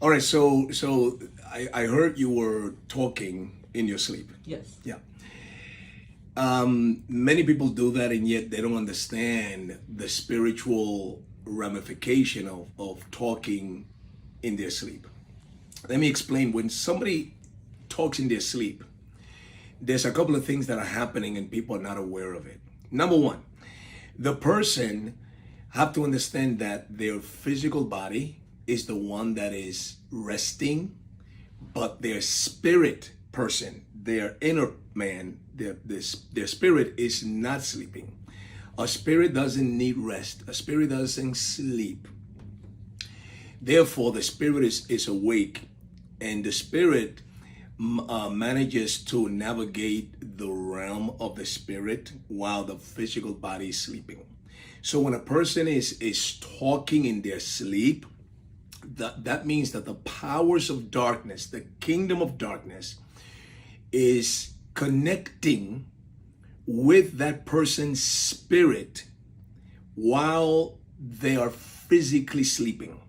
All right, so I heard you were talking in your sleep. Yes. Yeah. Many people do that, and yet they don't understand the spiritual ramification of talking in their sleep. Let me explain. When somebody talks in their sleep, there's a couple of things that are happening and people are not aware of it. Number one, the person have to understand that their physical body is the one that is resting, but their spirit person, their inner man, their spirit is not sleeping. A spirit doesn't need rest. A spirit doesn't sleep. Therefore, the spirit is awake, and the spirit manages to navigate the realm of the spirit while the physical body is sleeping. So when a person is talking in their sleep, that means that the powers of darkness, the kingdom of darkness, is connecting with that person's spirit while they are physically sleeping.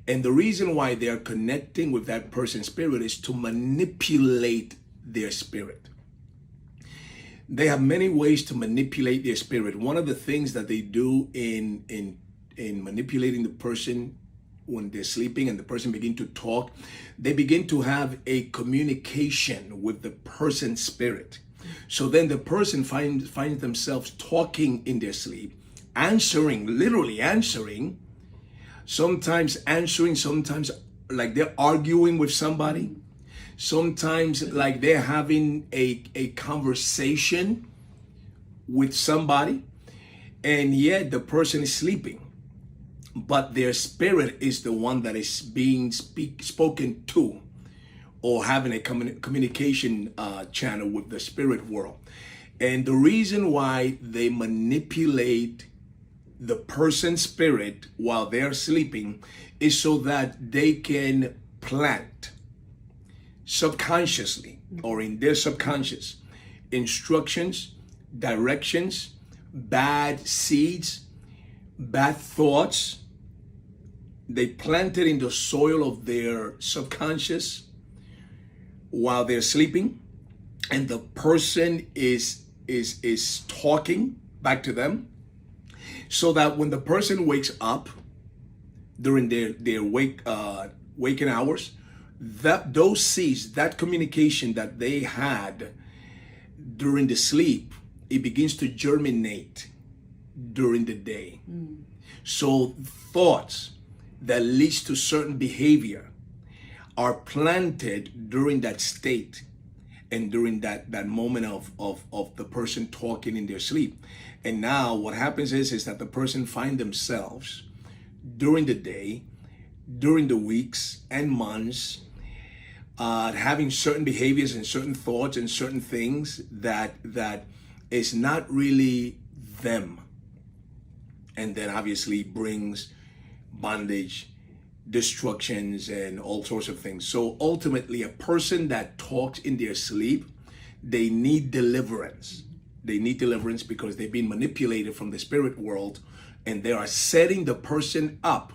And the reason why they are connecting with that person's spirit is to manipulate their spirit. They have many ways to manipulate their spirit. One of the things that they do in manipulating the person when they're sleeping and the person begin to talk, they begin to have a communication with the person's spirit. So then the person finds themselves talking in their sleep, literally answering, sometimes like they're arguing with somebody, sometimes like they're having a conversation with somebody, and yet the person is sleeping. But their spirit is the one that is being spoken to, or having a communication channel with the spirit world. And the reason why they manipulate the person's spirit while they're sleeping is so that they can plant subconsciously or in their subconscious instructions, directions, bad seeds, bad thoughts. They plant it in the soil of their subconscious while they're sleeping, and the person is talking back to them, so that when the person wakes up during their waking hours, that those seeds, that communication that they had during the sleep, it begins to germinate during the day. So thoughts that leads to certain behavior are planted during that state and during that moment of the person talking in their sleep. And now what happens is that the person find themselves during the day, during the weeks and months, having certain behaviors and certain thoughts and certain things that is not really them. And then obviously brings bondage, destructions, and all sorts of things. So ultimately, a person that talks in their sleep, they need deliverance. They need deliverance because they've been manipulated from the spirit world, and they are setting the person up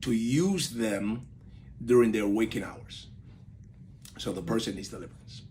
to use them during their waking hours. So the person needs deliverance.